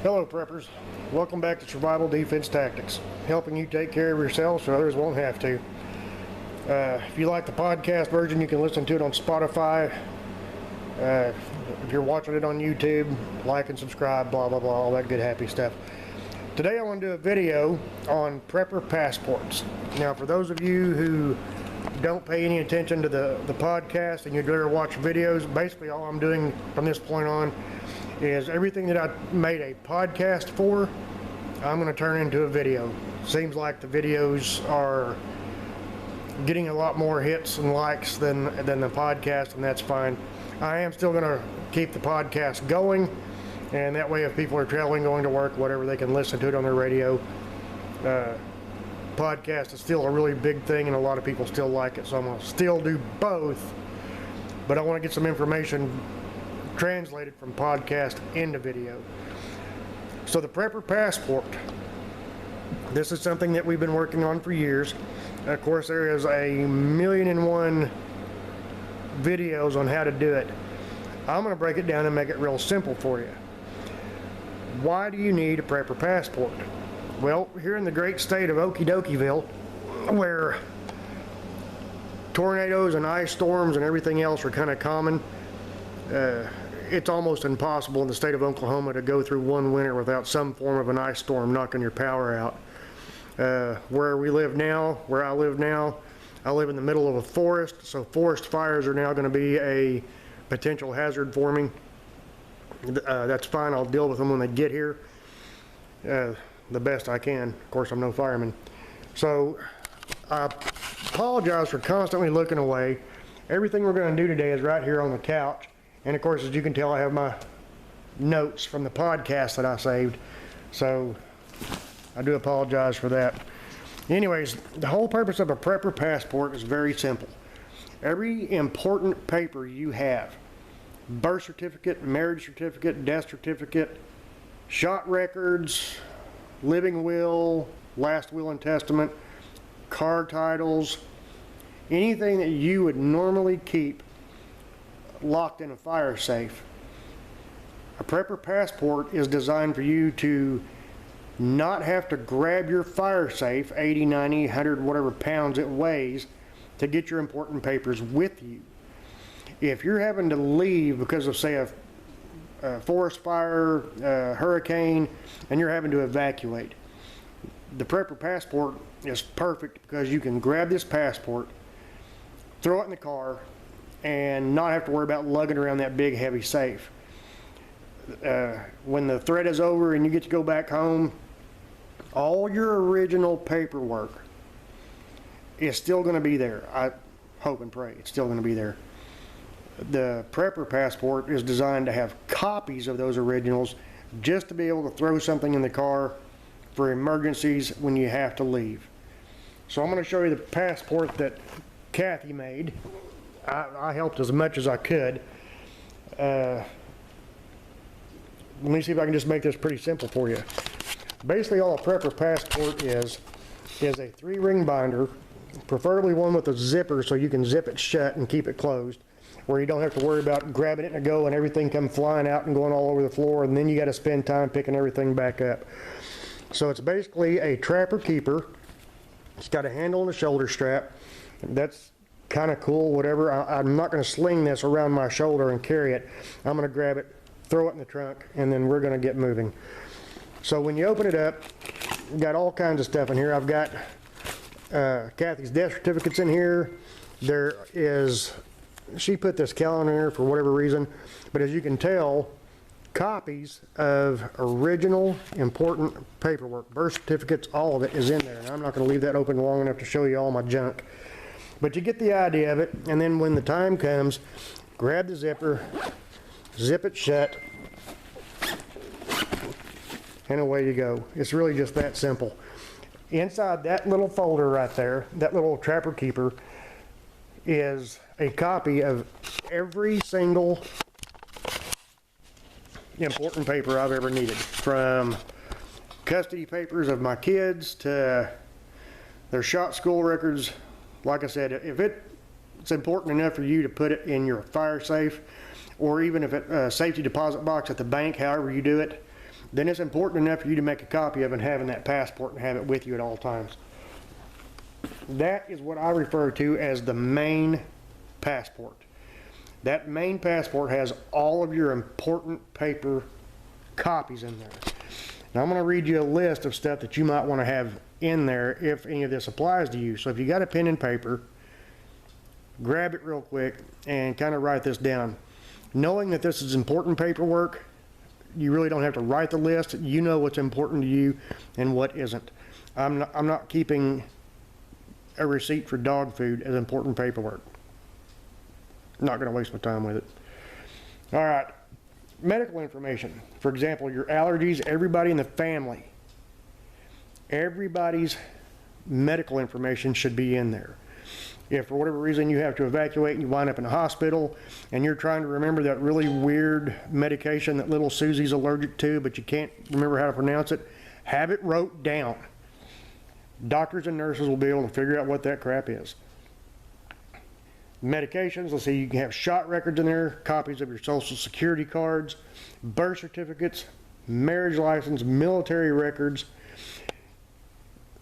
Hello preppers, welcome back to Survival Defense Tactics, helping you take care of yourself so others won't have to. If you like the podcast version, you can listen to it on Spotify. If you're watching it on YouTube, like and subscribe, blah blah blah, all that good happy stuff. Today I want to do a video on prepper passports. Now for those of you who don't pay any attention to the podcast and you'd rather watch videos, basically all I'm doing from this point on is everything that I made a podcast for, I'm going to turn into a video. Seems like the videos are getting a lot more hits and likes than the podcast, and that's fine. I am still going to keep the podcast going, and that way if people are traveling, going to work, whatever, they can listen to it on their radio. Podcast is still a really big thing, and a lot of people still like it, so I'm going to still do both, but I want to get some information translated from podcast into video. So the prepper passport, this is something that we've been working on for years. Of course, there is a million and one videos on how to do it. I'm going to break it down and make it real simple for you. Why do you need a prepper passport? Well, here in the great state of Okie Dokieville, where tornadoes and ice storms and everything else are kind of common, it's almost impossible in the state of Oklahoma to go through one winter without some form of an ice storm knocking your power out. Where I live now, I live in the middle of a forest, so forest fires are now going to be a potential hazard for me. That's fine, I'll deal with them when they get here the best I can. Of course, I'm no fireman. So I apologize for constantly looking away. Everything we're going to do today is right here on the couch. And of course, as you can tell, I have my notes from the podcast that I saved. So I do apologize for that. Anyways, the whole purpose of a prepper passport is very simple. Every important paper you have, birth certificate, marriage certificate, death certificate, shot records, living will, last will and testament, car titles, anything that you would normally keep locked in a fire safe. A prepper passport is designed for you to not have to grab your fire safe 80, 90, 100, whatever pounds it weighs to get your important papers with you. If you're having to leave because of, say, a forest fire, a hurricane, and you're having to evacuate, the prepper passport is perfect because you can grab this passport, throw it in the car, and not have to worry about lugging around that big heavy safe. When the threat is over and you get to go back home, all your original paperwork is still going to be there. I hope and pray it's still going to be there. The prepper passport is designed to have copies of those originals just to be able to throw something in the car for emergencies when you have to leave. So I'm going to show you the passport that Kathy made. I helped as much as I could. Let me see if I can just make this pretty simple for you. Basically all a prepper passport is a 3-ring binder, preferably one with a zipper so you can zip it shut and keep it closed, where you don't have to worry about grabbing it and go and everything come flying out and going all over the floor, and then you got to spend time picking everything back up. So it's basically a trapper keeper. It's got a handle and a shoulder strap. That's kind of cool, whatever. I'm not going to sling this around my shoulder and carry it. I'm going to grab it, throw it in the trunk, and then we're going to get moving. So when you open it up, you got all kinds of stuff in here. I've got Kathy's death certificates in here. She put this calendar in here for whatever reason, but as you can tell, copies of original important paperwork, birth certificates, all of it is in there. And I'm not going to leave that open long enough to show you all my junk. But you get the idea of it, and then when the time comes, grab the zipper, zip it shut, and away you go. It's really just that simple. Inside that little folder right there, that little trapper keeper, is a copy of every single important paper I've ever needed, from custody papers of my kids to their shot school records. Like I said, if it's important enough for you to put it in your fire safe, or even if it's a safety deposit box at the bank, however you do it, then it's important enough for you to make a copy of and having that passport and have it with you at all times. That is what I refer to as the main passport. That main passport has all of your important paper copies in there. Now I'm going to read you a list of stuff that you might want to have in there if any of this applies to you. So if you got a pen and paper, grab it real quick and kind of write this down. Knowing that this is important paperwork, you really don't have to write the list. You know what's important to you and what isn't. I'm not keeping a receipt for dog food as important paperwork. I'm not going to waste my time with it. All right, medical information. For example, your allergies, everybody in the family. Everybody's medical information should be in there. If for whatever reason you have to evacuate and you wind up in a hospital and you're trying to remember that really weird medication that little Susie's allergic to, but you can't remember how to pronounce it, have it wrote down. Doctors and nurses will be able to figure out what that crap is. Medications, let's see, you can have shot records in there, copies of your social security cards, birth certificates, marriage license, military records.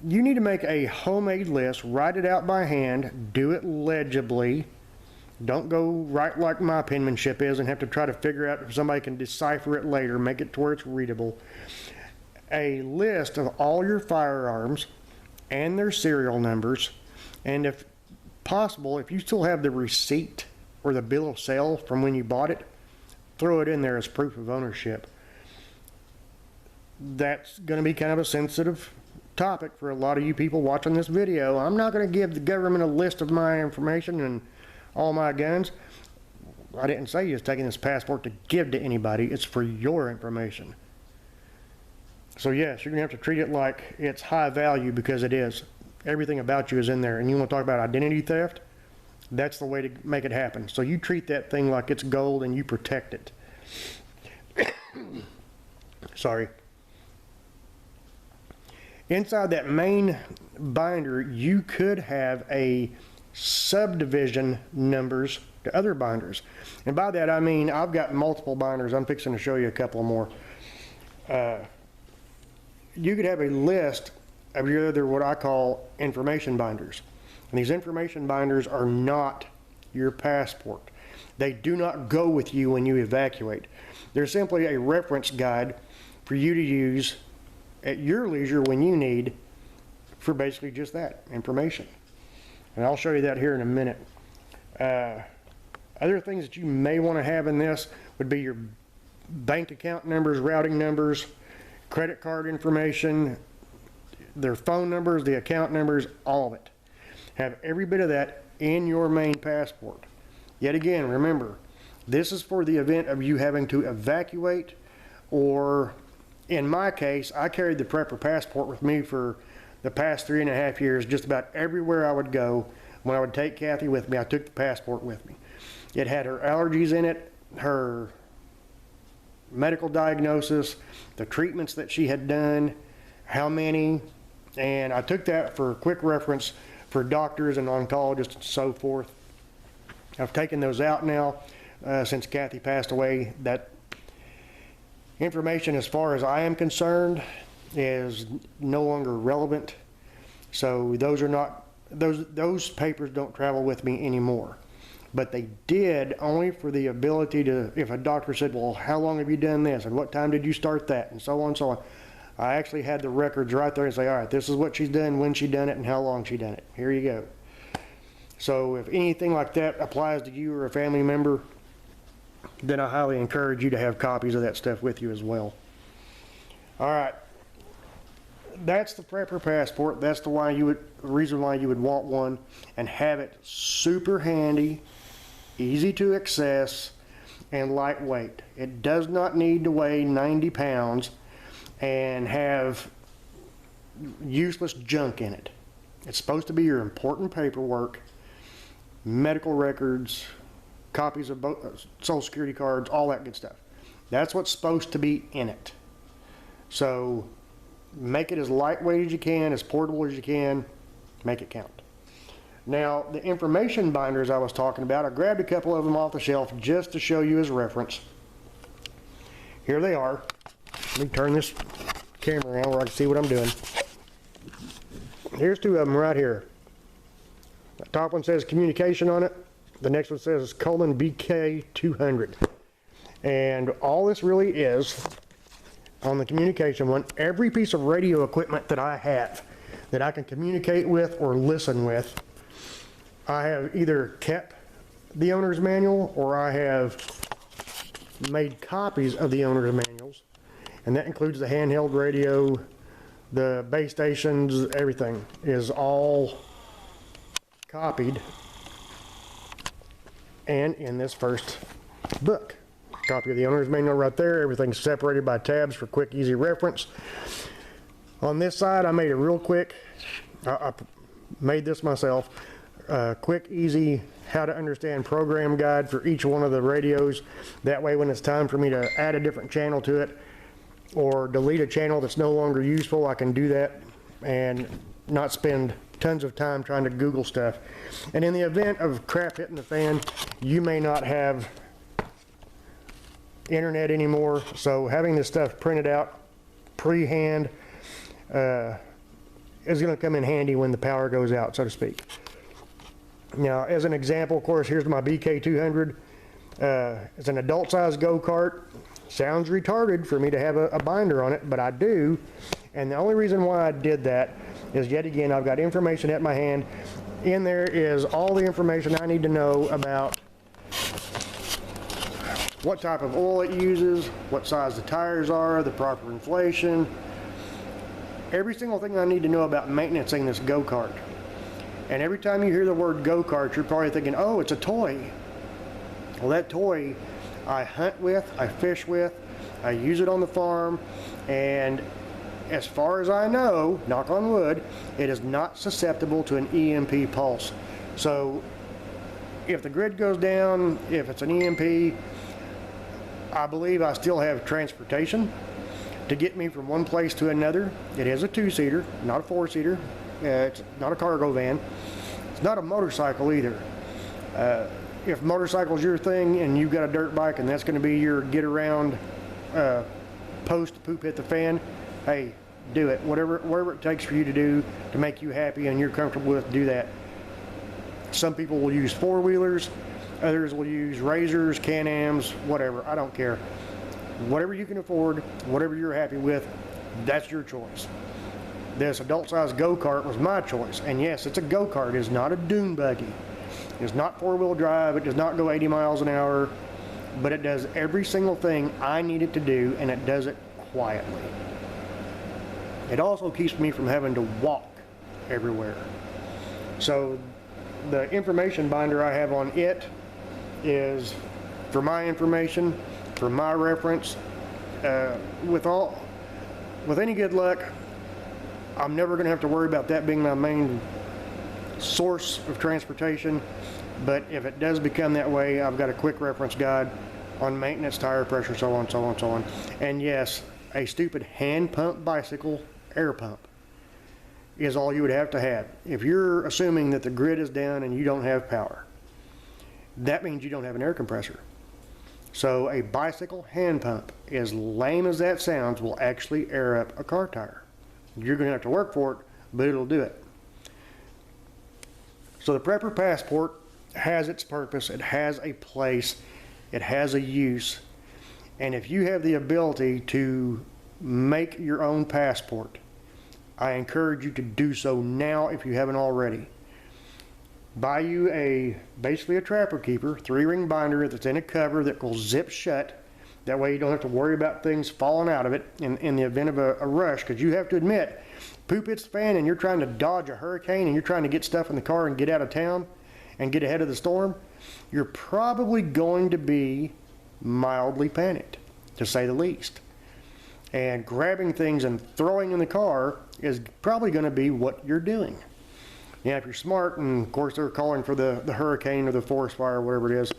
You need to make a homemade list, write it out by hand, do it legibly. Don't go write like my penmanship is and have to try to figure out if somebody can decipher it later, make it to where it's readable. A list of all your firearms and their serial numbers, and if possible, if you still have the receipt or the bill of sale from when you bought it, throw it in there as proof of ownership. That's going to be kind of a sensitive topic for a lot of you people watching this video. I'm not going to give the government a list of my information and all my guns. I didn't say you was taking this passport to give to anybody. It's for your information. So yes, you're going to have to treat it like it's high value, because it is. Everything about you is in there. And you want to talk about identity theft? That's the way to make it happen. So you treat that thing like it's gold and you protect it. Sorry. Inside that main binder, you could have a subdivision numbers to other binders. And by that I mean I've got multiple binders. I'm fixing to show you a couple more. You could have a list of your other, what I call information binders. And these information binders are not your passport. They do not go with you when you evacuate. They're simply a reference guide for you to use at your leisure when you need, for basically just that, information. And I'll show you that here in a minute. Other things that you may want to have in this would be your bank account numbers, routing numbers, credit card information, their phone numbers, the account numbers, all of it. Have every bit of that in your main passport. Yet again, remember, this is for the event of you having to evacuate, or in my case, I carried the Prepper passport with me for the past 3.5 years. Just about everywhere I would go, when I would take Kathy with me, I took the passport with me. It had her allergies in it, her medical diagnosis, the treatments that she had done, how many, and I took that for quick reference for doctors and oncologists and so forth. I've taken those out now since Kathy passed away. That information, as far as I am concerned, is no longer relevant. So those are not, those papers don't travel with me anymore. But they did only for the ability to, if a doctor said, well, how long have you done this? And what time did you start that? And so on and so on. I actually had the records right there and say, all right, this is what she's done, when she done it, and how long she done it. Here you go. So if anything like that applies to you or a family member, then I highly encourage you to have copies of that stuff with you as well. All right. That's the Prepper passport. That's the reason why you would want one, and have it super handy, easy to access, and lightweight. It does not need to weigh 90 pounds and have useless junk in it. It's supposed to be your important paperwork, medical records, copies of social security cards, all that good stuff. That's what's supposed to be in it. So make it as lightweight as you can, as portable as you can, make it count. Now, the information binders I was talking about, I grabbed a couple of them off the shelf just to show you as reference. Here they are. Let me turn this camera around where I can see what I'm doing. Here's two of them right here. The top one says communication on it. The next one says Coleman BK200. And all this really is, on the communication one, every piece of radio equipment that I have that I can communicate with or listen with, I have either kept the owner's manual or I have made copies of the owner's manuals. And that includes the handheld radio, the base stations, everything is all copied and in this first book. Copy of the owner's manual right there. Everything's separated by tabs for quick, easy reference. On this side, I made it real quick. I made this myself. Quick, easy, how to understand program guide for each one of the radios. That way, when it's time for me to add a different channel to it or delete a channel that's no longer useful, I can do that and not spend tons of time trying to Google stuff. And in the event of crap hitting the fan, you may not have internet anymore, so having this stuff printed out pre-hand is going to come in handy when the power goes out, so to speak. Now, as an example, of course, here's my BK200. It's an adult-sized go-kart. Sounds retarded for me to have a binder on it, but I do. And the only reason why I did that is, yet again, I've got information at my hand. In there is all the information I need to know about what type of oil it uses, what size the tires are, the proper inflation, every single thing I need to know about maintaining this go-kart. And every time you hear the word go-kart, you're probably thinking, oh, it's a toy. Well, that toy I hunt with, I fish with, I use it on the farm, and as far as I know, knock on wood, it is not susceptible to an EMP pulse. So if the grid goes down, if it's an EMP, I believe I still have transportation to get me from one place to another. It is a two-seater, not a four-seater. It's not a cargo van. It's not a motorcycle either. If motorcycle's your thing and you've got a dirt bike and that's going to be your get-around post poop hit the fan, hey, do it. Whatever it takes for you to do to make you happy and you're comfortable with, do that. Some people will use four-wheelers. Others will use Razors, Can-Ams, whatever. I don't care. Whatever you can afford, whatever you're happy with, that's your choice. This adult-sized go-kart was my choice. And yes, it's a go-kart. It's not a dune buggy. It's not four-wheel drive. It does not go 80 miles an hour. But it does every single thing I need it to do, and it does it quietly. It also keeps me from having to walk everywhere. So the information binder I have on it is for my information, for my reference. With any good luck, I'm never going to have to worry about that being my main source of transportation. But if it does become that way, I've got a quick reference guide on maintenance, tire pressure, so on, so on, so on. And yes, a stupid hand pump bicycle air pump is all you would have to have. If you're assuming that the grid is down and you don't have power, that means you don't have an air compressor. So a bicycle hand pump, as lame as that sounds, will actually air up a car tire. You're going to have to work for it, but it'll do it. So the Prepper Passport has its purpose, it has a place, it has a use, and if you have the ability to make your own passport, I encourage you to do so now if you haven't already. Buy you basically a Trapper Keeper 3-ring binder that's in a cover that will zip shut. That way you don't have to worry about things falling out of it in the event of a rush, because you have to admit, poop hits the fan and you're trying to dodge a hurricane and you're trying to get stuff in the car and get out of town and get ahead of the storm, you're probably going to be mildly panicked, to say the least. And grabbing things and throwing in the car is probably going to be what you're doing. Now, if you're smart, and of course they're calling for the hurricane or the forest fire, whatever it is,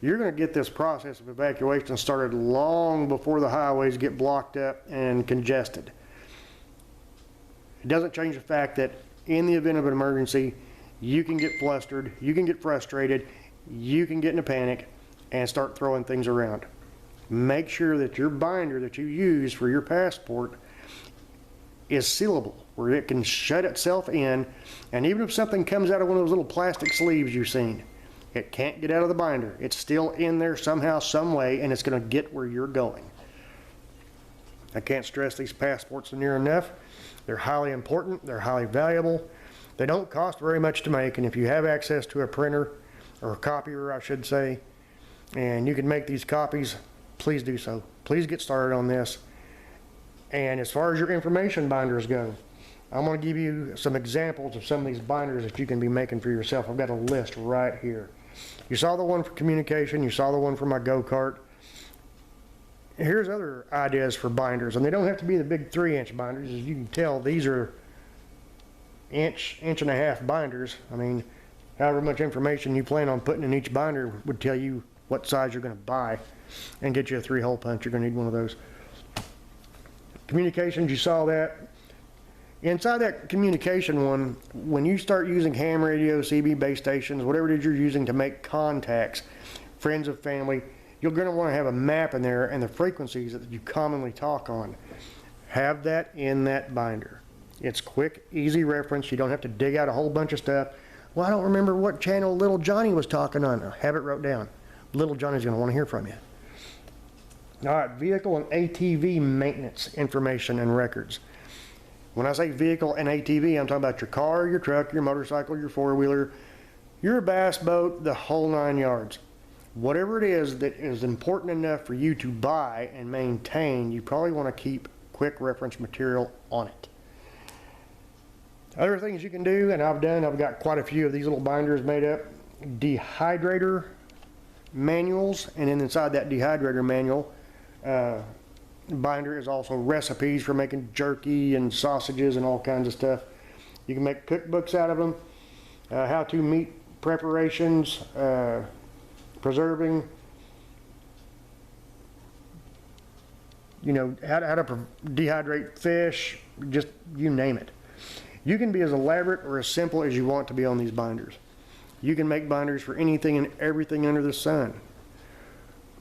you're going to get this process of evacuation started long before the highways get blocked up and congested. It doesn't change the fact that in the event of an emergency, you can get flustered, you can get frustrated, you can get in a panic and start throwing things around. Make sure that your binder that you use for your passport is sealable, where it can shut itself in, and even if something comes out of one of those little plastic sleeves you've seen, it can't get out of the binder. It's still in there somehow, some way, and it's going to get where you're going. I can't stress these passports near enough. They're highly important. They're highly valuable. They don't cost very much to make, and if you have access to a printer, or a copier, I should say, and you can make these copies, please do so. Please get started on this. And as far as your information binders go, I'm going to give you some examples of some of these binders that you can be making for yourself. I've got a list right here. You saw the one for communication. You saw the one for my go-kart. Here's other ideas for binders, and they don't have to be the big 3-inch binders. As you can tell, these are inch and a half binders. I mean, however much information you plan on putting in each binder would tell you what size you're going to buy, and get you a 3-hole punch. You're going to need one of those. Communications, you saw that. Inside that communication one, when you start using ham radio, CB base stations, whatever it is you're using to make contacts, friends of family, you're going to want to have a map in there and the frequencies that you commonly talk on. Have that in that binder. It's quick, easy reference. You don't have to dig out a whole bunch of stuff. Well, I don't remember what channel Little Johnny was talking on. Have it wrote down. Little Johnny's going to want to hear from you. All right, vehicle and ATV maintenance information and records. When I say vehicle and ATV, I'm talking about your car, your truck, your motorcycle, your four-wheeler, your bass boat, the whole 9 yards. Whatever it is that is important enough for you to buy and maintain, you probably want to keep quick reference material on it. Other things you can do, and I've got quite a few of these little binders made up. Dehydrator manuals, and then inside that dehydrator manual binder is also recipes for making jerky and sausages and all kinds of stuff. You can make cookbooks out of them, how-to meat preparations, preserving, you know, how to dehydrate fish, just you name it. You can be as elaborate or as simple as you want to be on these binders. You can make binders for anything and everything under the sun.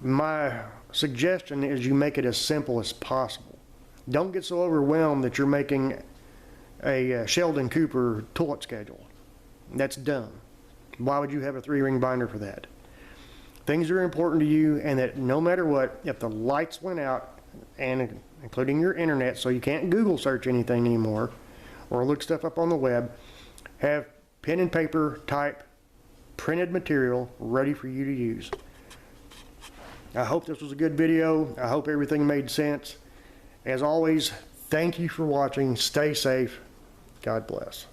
My suggestion is you make it as simple as possible. Don't get so overwhelmed that you're making a Sheldon Cooper toilet schedule. That's dumb. Why would you have a 3-ring binder for that? Things are important to you, and that no matter what, if the lights went out, and including your internet, so you can't Google search anything anymore or look stuff up on the web, have pen and paper type printed material ready for you to use. I hope this was a good video. I hope everything made sense. As always, thank you for watching. Stay safe. God bless.